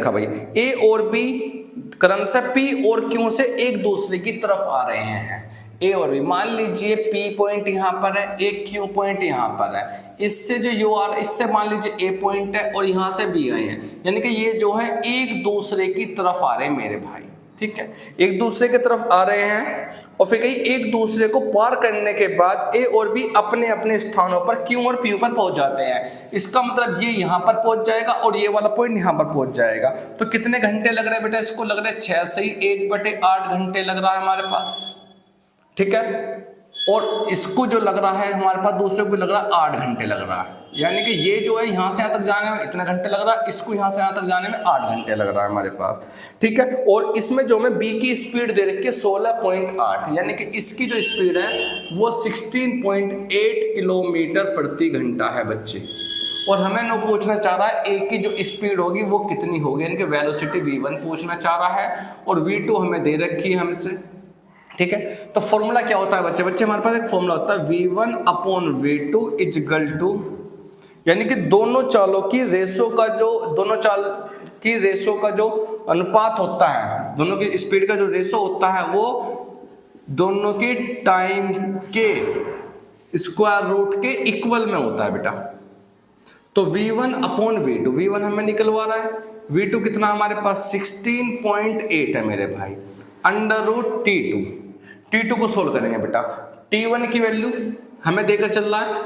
देखा भाई, ए और बी क्रमशः पी और क्यू से एक दूसरे की तरफ आ रहे हैं। ए और बी, मान लीजिए पी पॉइंट यहाँ पर है, एक क्यू पॉइंट यहाँ पर है, इससे जो यू आर, इससे मान लीजिए ए पॉइंट है और यहाँ से बी आए हैं, यानी कि ये जो है एक दूसरे की तरफ आ रहे हैं मेरे भाई, ठीक है, एक दूसरे की तरफ आ रहे हैं। और फिर कहीं एक दूसरे को पार करने के बाद ए और बी अपने अपने स्थानों पर क्यू और पी पर पहुंच जाते हैं। इसका मतलब ये यहाँ पर पहुंच जाएगा और ये वाला पॉइंट यहाँ पर पहुंच जाएगा। तो कितने घंटे लग रहे हैं बेटा, इसको लग रहे हैं 6 से ही 1/8 घंटे लग रहा है हमारे पास, ठीक है। और इसको जो लग रहा है हमारे पास दूसरे को लग रहा है 8 घंटे लग रहा है, यानी कि ये जो है यहाँ से यहाँ तक जाने में इतने घंटे लग रहा है, इसको यहाँ से यहाँ तक जाने में 8 घंटे लग रहा है हमारे पास, ठीक है। और इसमें जो हमें बी की स्पीड दे रखी है 16.8, यानी कि इसकी जो स्पीड है वो 16.8 किलोमीटर प्रति घंटा है बच्चे। और हमें नो पूछना चाह रहा है ए की जो स्पीड होगी वो कितनी होगी, यानी कि वेलोसिटी v1 पूछना चाह रहा है और v2 हमें दे रखी है हमसे, ठीक है। तो फॉर्मूला क्या होता है बच्चे, बच्चे हमारे पास एक फॉर्मूला होता है v1/v2 इक्वल टू, यानी कि दोनों चालों की रेशो का जो, दोनों चाल की रेशो का जो अनुपात होता है, दोनों की स्पीड का जो रेशो होता है वो दोनों के टाइम के स्क्वायर रूट के इक्वल में होता है बेटा। तो v1/v2, v1 हमें निकलवा रहा है, v2 कितना हमारे पास 16.8 है मेरे भाई, √T2 को सोल्व करेंगे बेटा। T1 की वैल्यू हमें देकर चल रहा है,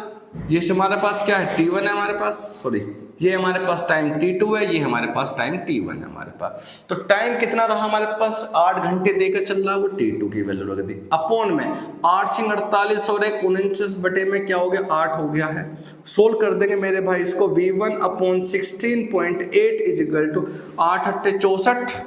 ये हमारे पास क्या है T1 है हमारे पास, सॉरी ये हमारे पास टाइम T2 है, ये हमारे पास टाइम T1 है हमारे पास। तो टाइम कितना रहा हमारे पास, 8 घंटे देकर चल रहा है, वो T2 की वैल्यू लगा दी। अपॉन में 8 × 48 और 1 बटे में क्या हो गया 8 हो गया है। सोल्व कर देंगे मेरे भाई इसको, v1/16.8 इक्वल टू 8×8 64,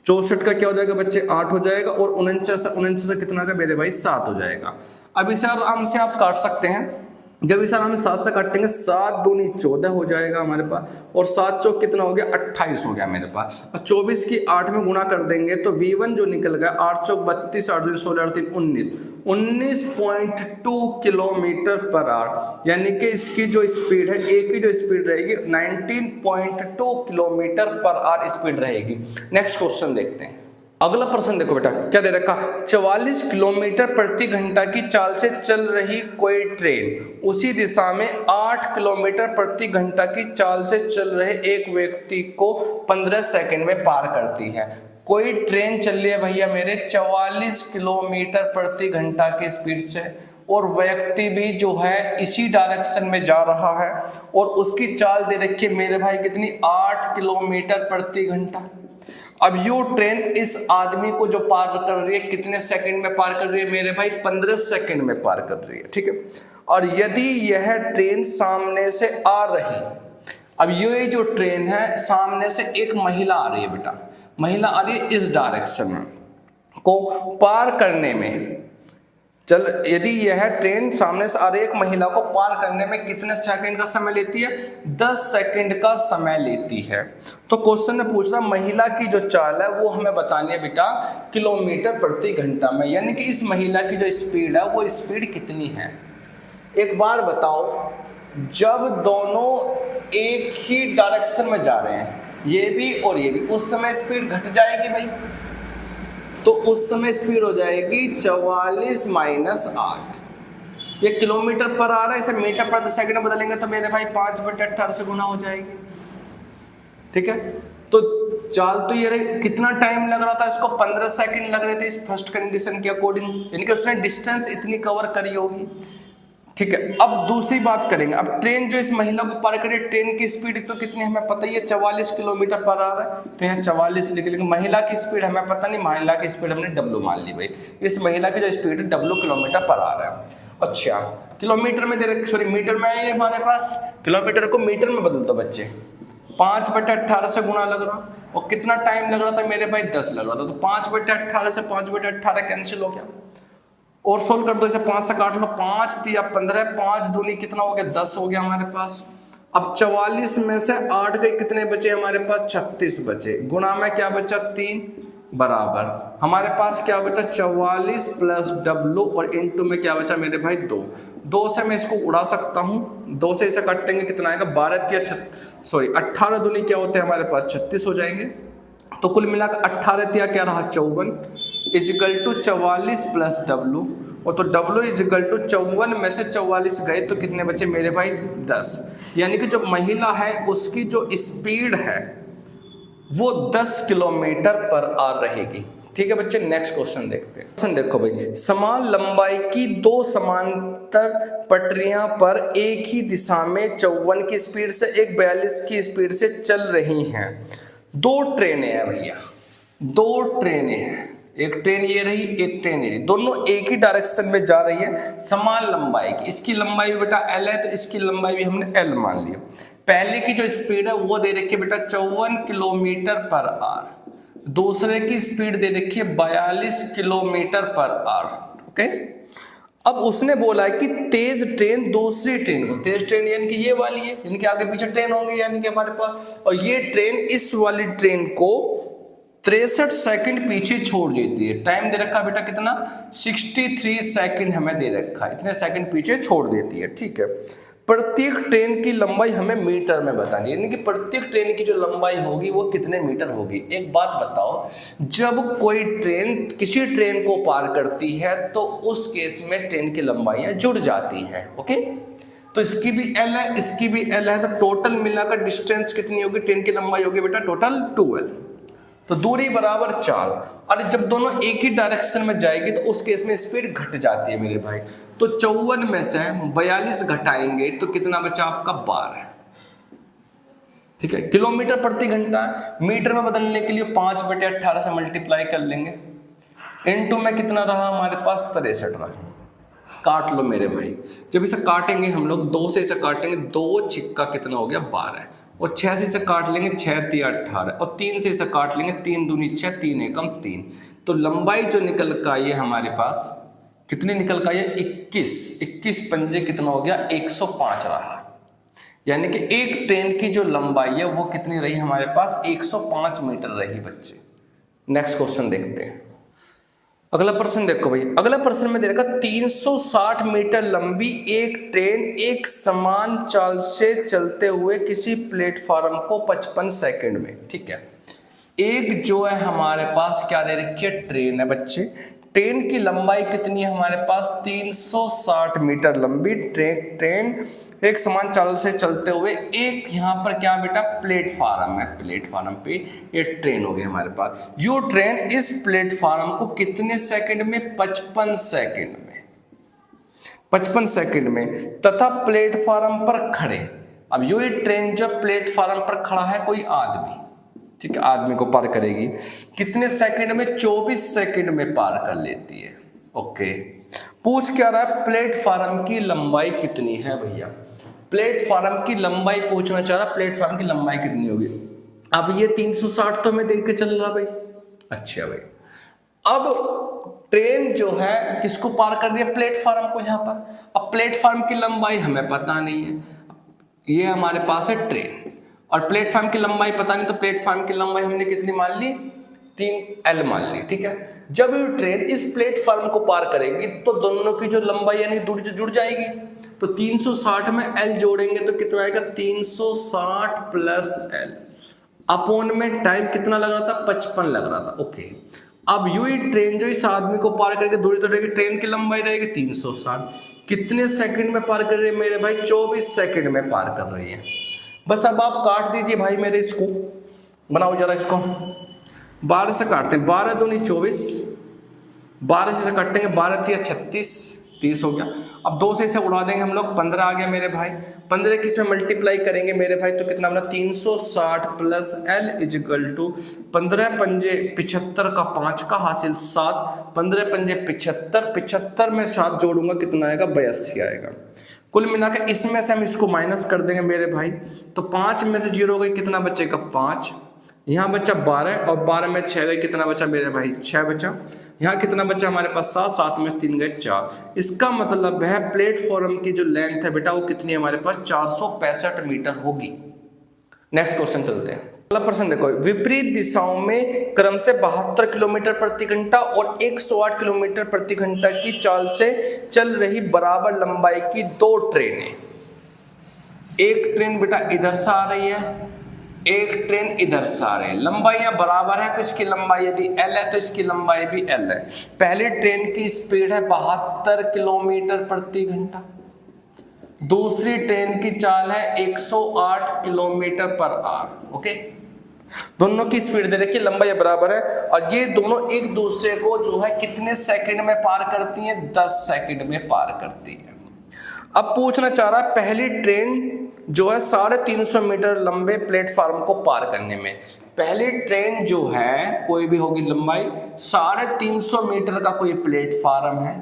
64 का क्या हो जाएगा बच्चे 8 हो जाएगा, और 49 से कितना का मेरे भाई 7 हो जाएगा। अब इसे आराम से आप काट सकते हैं, जब इसे आराम से 7 से काटेंगे 7 दूनी 14 हो जाएगा हमारे पास, और 7 चौक कितना हो गया 28 हो गया मेरे पास। और 24 की 8 में गुणा कर देंगे तो v1 जो निकल गया 8 चौक 32, 8 दूनी 16, 8 3 19, 19.2 किलोमीटर पर आवर, यानी कि इसकी जो स्पीड है, ए की जो स्पीड रहेगी 19.2 किलोमीटर पर आवर स्पीड रहेगी। नेक्स्ट क्वेश्चन देखते हैं। अगला प्रश्न देखो बेटा, क्या दे रखा, 44 किलोमीटर प्रति घंटा की चाल से चल रही कोई ट्रेन उसी दिशा में 8 किलोमीटर प्रति घंटा की चाल से चल रहे एक व्यक्ति को 15 सेकंड में पार करती है। कोई ट्रेन चल रही है भैया मेरे 44 किलोमीटर प्रति घंटा की स्पीड से, और व्यक्ति भी जो है इसी डायरेक्शन में जा रहा है, और उसकी चाल दे रखी है मेरे भाई कितनी 8 किलोमीटर प्रति घंटा। अब यो ट्रेन इस आदमी को जो पार कर रही है कितने सेकंड में पार कर रही है मेरे भाई 15 सेकंड में पार कर रही है, ठीक है। और यदि यह ट्रेन सामने से आ रही, अब ये जो ट्रेन है सामने से एक महिला आ रही है बेटा, महिला आ रही है इस डायरेक्शन में को पार करने में, चल यदि यह ट्रेन सामने से आ रही एक महिला को पार करने में कितने सेकंड का समय लेती है, 10 सेकंड का समय लेती है। तो क्वेश्चन में पूछ रहा महिला की जो चाल है वो हमें बतानी है बेटा किलोमीटर प्रति घंटा में, यानी कि इस महिला की जो स्पीड है वो स्पीड कितनी है। एक बार बताओ, जब दोनों एक ही डायरेक्शन में जा रहे हैं, ये भी और ये भी, उस समय स्पीड घट जाएगी भाई, तो उस समय स्पीड हो जाएगी 44 - 8। ये किलोमीटर पर आ रहा है, इसे मीटर प्रति सेकंड में बदलेंगे तो मेरे भाई 5/18 से गुना हो जाएगी, ठीक है। तो चाल तो ये रही, कितना टाइम लग रहा था इसको 15 सेकंड लग रहे थे इस फर्स्ट कंडीशन के अकॉर्डिंग, यानी कि उसने डिस्टेंस इतनी कवर करी होगी, ठीक है। अब दूसरी बात करेंगे, अब ट्रेन जो इस महिला को पार करे, ट्रेन की स्पीड तो कितनी हमें पता ही है 44 किलोमीटर पर आ रहा है, तो यहाँ 44 लिख लेंगे। महिला की स्पीड हमें पता नहीं, महिला की स्पीड हमने W मान ली भाई, इस महिला की जो स्पीड है W किलोमीटर पर आ रहा है। अच्छा किलोमीटर में दे रहे, सॉरी मीटर में है हमारे पास, किलोमीटर को मीटर में बदल दो बच्चे, 5/18 से गुना लग रहा, और कितना टाइम लग रहा था मेरे भाई 10 लग रहा था, तो 5/18 से 5/18 कैंसिल हो गया, और सोल्व कर दो इसे, 5 से काट लो, 5 × 15, 5 दूनी कितना हो गया 10 हो गया हमारे पास। अब 44 में से 8 गए, कितने बचे हमारे पास 36 बचे, गुणा में क्या बचा 3 बराबर हमारे पास क्या बचा 44 + W, और इनटू में क्या बचा मेरे भाई 2 से मैं इसको उड़ा सकता हूँ, 2 से इसे काटेंगे कितना आएगा 12 × सॉरी 18 दूनी क्या होते हैं हमारे पास 36 हो जाएंगे। तो कुल मिलाकर 18 तिया क्या रहा 54 इजिकल टू 44 प्लस डब्लू, और तो डब्लू इजिकल टू 54 में से 44 गए तो कितने बचे मेरे भाई 10। यानी कि जो महिला है उसकी जो स्पीड है वो 10 किलोमीटर पर आवर रहेगी। ठीक है बच्चे, नेक्स्ट क्वेश्चन देखते हैं। क्वेश्चन देखो भाई, समान लंबाई की दो समांतर पटरियां पर एक ही दिशा में 54 की स्पीड से एक 42 की स्पीड से चल रही हैं। दो ट्रेनें हैं भैया, दो ट्रेनें हैं, एक ट्रेन ये रही एक ट्रेन ये रही, दोनों एक ही डायरेक्शन में जा रही है, समान लंबाई की। इसकी लंबाई भी बेटा एल है तो इसकी लंबाई भी हमने एल मान लिया। पहले की जो स्पीड है वो दे रखी है बेटा 54 किलोमीटर पर आवर, दूसरे की स्पीड दे रखी है 42 किलोमीटर पर आवर। ओके, अब उसने बोला है कि तेज ट्रेन दूसरी ट्रेन को, तेज ट्रेन यानी कि ये वाली है, यानी कि आगे पीछे ट्रेन होंगे यानी कि हमारे पास, और ये ट्रेन इस वाली ट्रेन को 63 सेकंड पीछे छोड़ देती है। टाइम दे रखा बेटा कितना 63 सेकंड हमें दे रखा है, इतने सेकंड पीछे छोड़ देती है। ठीक है, प्रत्येक ट्रेन की लंबाई हमें मीटर में बतानी है, यानी कि प्रत्येक ट्रेन की जो लंबाई होगी वो कितने मीटर होगी। एक बात बताओ, जब कोई ट्रेन किसी ट्रेन को पार करती है तो उस केस में ट्रेन की लंबाइयां जुड़ जाती हैं। ओके, तो इसकी भी एल है इसकी भी एल है, तो टोटल मिलाकर डिस्टेंस कितनी होगी, ट्रेन की लंबाई होगी बेटा टोटल 12, तो दूरी बराबर 4। और जब दोनों एक ही डायरेक्शन में जाएगी तो उस केस में स्पीड घट जाती है मेरे भाई। तो 54 में से 42 घटाएंगे तो कितना बचा आपका 12। ठीक है, किलोमीटर प्रति घंटा, मीटर में बदलने के लिए 5/18 से मल्टीप्लाई कर लेंगे, इनटू में कितना रहा हमारे पास 63 रहा। काट लो मेरे भाई, जब इसे काटेंगे हम लोग 2 से इसे काटेंगे, 2 छिक्का कितना हो गया 12, और 6 से इसे काट लेंगे 6 तिया 18, और 3 से इसे काट लेंगे 3 दूनी 6 3 एकम 3। तो लंबाई जो निकल का ये हमारे पास कितनी निकल का, ये 21 पंजे कितना हो गया 105 रहा। यानी कि एक ट्रेन की जो लंबाई है वो कितनी रही हमारे पास 105 मीटर रही बच्चे। नेक्स्ट क्वेश्चन देखते हैं। अगला प्रश्न देखो भाई, अगला प्रश्न में दे रखा 360 मीटर लंबी एक ट्रेन एक समान चाल से चलते हुए किसी प्लेटफॉर्म को 55 सेकंड में। ठीक है, एक जो है हमारे पास क्या दे रखी है ट्रेन है बच्चे, ट्रेन की लंबाई कितनी है हमारे पास 360 मीटर लंबी ट्रेन एक समान चाल से चलते हुए एक यहाँ पर क्या बेटा प्लेटफार्म है, प्लेटफार्म पे ये ट्रेन हो गई हमारे पास। यो ट्रेन इस प्लेटफार्म को कितने सेकंड में 55 सेकंड में 55 सेकंड में तथा प्लेटफार्म पर खड़े। अब यो ये ट्रेन जो प्लेटफार्म पर खड़ा है कोई आदमी, ठीक है, आदमी को पार करेगी कितने सेकंड में 24 सेकंड में पार कर लेती है। ओके, पूछ क्या रहा है प्लेटफार्म की लंबाई कितनी है भैया, प्लेटफार्म की लंबाई पूछना चाह रहा, प्लेटफार्म की लंबाई कितनी होगी। अब ये 360 तो हमें देख के चल रहा भाई, अच्छा भाई। अब ट्रेन जो है किसको पार कर रही है प्लेटफार्म को यहाँ पर। अब प्लेटफार्म की लंबाई हमें पता नहीं है, ये हमारे पास है ट्रेन, और प्लेटफार्म की लंबाई पता नहीं, तो प्लेटफार्म की लंबाई हमने कितनी मान ली 3L मान ली। ठीक है, जब ये ट्रेन इस प्लेटफार्म को पार करेगी तो दोनों की जो लंबाई यानी जुड़ जाएगी, तो 360 में L जोड़ेंगे तो कितना आएगा 360 प्लस L अपोन में टाइम कितना लग रहा था 55 लग रहा था। ओके, अब यूं ट्रेन जो इस आदमी को पार करके दूरी तो रहेगी, ट्रेन की लंबाई रहेगी 360, कितने सेकंड में पार कर रही है मेरे भाई 24 सेकंड में पार कर रही है। बस अब आप काट दीजिए भाई मेरे, इसको बनाओ जरा, इसको 12 से काटते हैं, 12 दूनी 24, 12 से काटेंगे 12 तिया 36, 30 हो गया। अब 2 से इसे उड़ा देंगे हम लोग, 15 आ गया मेरे भाई, 15 किस में मल्टीप्लाई करेंगे मेरे भाई तो कितना बना 360 प्लस L इजिकल टू 15 पंजे 75 का 5 का हासिल 7, 15 पंजे 75, 75 में 7 जोड़ूंगा कितना आएगा 82 आएगा। कुल मिलाकर इसमें से हम इसको माइनस कर देंगे मेरे भाई, तो 5 में से 0 गई कितना बचेगा 5, यहाँ बचा 12, और 12 में 6 गई कितना बचा मेरे भाई 6 बचा, यहाँ कितना बचा हमारे पास 7, 7 में से 3 गए 4। इसका मतलब है प्लेटफॉर्म की जो लेंथ है बेटा वो कितनी है हमारे पास 465 मीटर होगी। नेक्स्ट क्वेश्चन चलते हैं। अगला प्रश्न देखो, विपरीत दिशाओं में क्रम से 72 किलोमीटर प्रति घंटा और 108 किलोमीटर प्रति घंटा की चाल से चल रही बराबर लंबाई की दो ट्रेनें एक ट्रेन बेटा इधर से आ रही है, एक ट्रेन इधर से आ रही है, लंबाइयां बराबर है तो इसकी लंबाई यदि L है तो इसकी लंबाई भी L है। पहली ट्रेन की स्पीड है 72 किलोमीटर प्रति घंटा, दूसरी ट्रेन की चाल है 108 किलोमीटर पर आवर। ओके, दोनों की स्पीड दे रखी, लंबाई बराबर है, और ये दोनों एक दूसरे को जो है कितने सेकंड में पार करती हैं, 10 सेकंड में पार करती है। अब पूछना चाह रहा है पहली ट्रेन जो है 350 मीटर लंबे प्लेटफार्म को पार करने में, पहली ट्रेन जो है कोई भी होगी लंबाई 350 मीटर का कोई प्लेटफार्म है,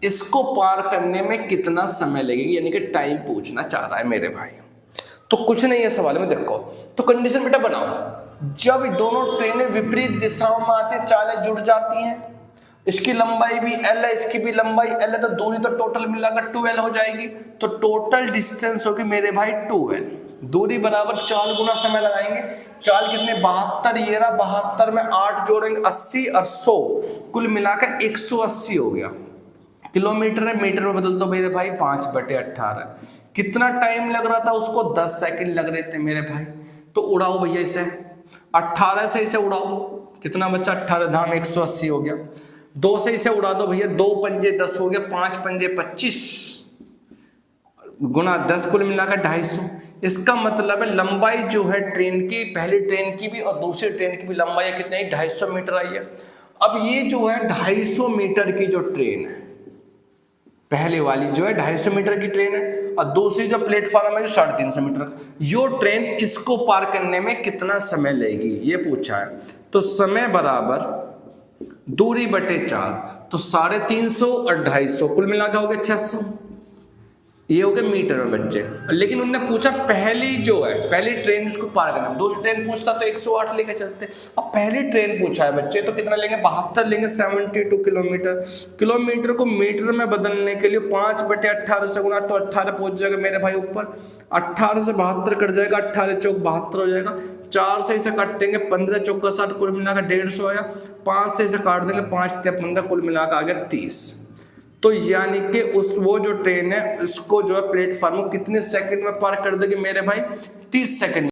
इसको पार करने में कितना समय लगेगा, यानी कि टाइम पूछना चाह रहा है मेरे भाई। तो कुछ नहीं है सवाल में, देखो तो कंडीशन बेटा बनाओ, जब दोनों ट्रेनें विपरीत दिशाओं में आती चालें जुड़ जाती हैं, इसकी लंबाई भी L है, इसकी भी लंबाई L है, तो दूरी तो टोटल मिलाकर 2L हो जाएगी, तो टोटल डिस्टेंस होगी मेरे भाई 2L, दूरी बराबर 4 गुना समय लगाएंगे, चाल कितने 72, ये रहा 72 में 8 जोड़ेंगे 80 और 100, कुल मिलाकर 180 हो गया। किलोमीटर है, मीटर में बदल दो मेरे भाई, 5/18। कितना टाइम लग रहा था उसको, 10 सेकंड लग रहे थे मेरे भाई। तो उड़ाओ भैया इसे, 18 से इसे उड़ाओ, कितना बच्चा 18 धाम 180 हो गया, 2 से इसे उड़ा दो भैया, 2 पंजे 10 हो गया, 5 पंजे 25 गुना 10, कुल मिलाकर 250। इसका मतलब है लंबाई जो है ट्रेन की, पहली ट्रेन की भी और दूसरी ट्रेन की भी लंबाई कितनी है, 250 मीटर आई है। अब ये जो है 250 मीटर की जो ट्रेन है, पहले वाली जो है 250 मीटर की ट्रेन है, और दूसरी जो प्लेटफॉर्म है जो 350 मीटर, यो ट्रेन इसको पार करने में कितना समय लेगी ये पूछा है। तो समय बराबर दूरी बटे 4, तो 350 और 250 कुल मिला के हो गया 600, ये हो गया मीटर में बच्चे। लेकिन उन्होंने पूछा पहली जो है, पहली ट्रेन उसको पार करना, दूसरी ट्रेन पूछता तो 108 लेके चलते, अब पहली ट्रेन पूछा है बच्चे तो कितना लेंगे, 72 लेंगे, 72 किलोमीटर। किलोमीटर को मीटर में बदलने के लिए 5/18 से गुना, तो 18 पहुंच जाएगा मेरे भाई ऊपर, 18 से 72 कट जाएगा, 18 चौक 72 हो जाएगा, 4 से इसे काटेंगे 15 चौक का 60, कुल मिलाकर 150 आया, 5 से इसे काट देंगे 5 से 15, कुल मिलाकर आ गया 30। तो यानी कि वो जो ट्रेन है उसको जो है प्लेटफॉर्म को कितने सेकंड में पार कर देगी मेरे भाई, 30 सेकंड।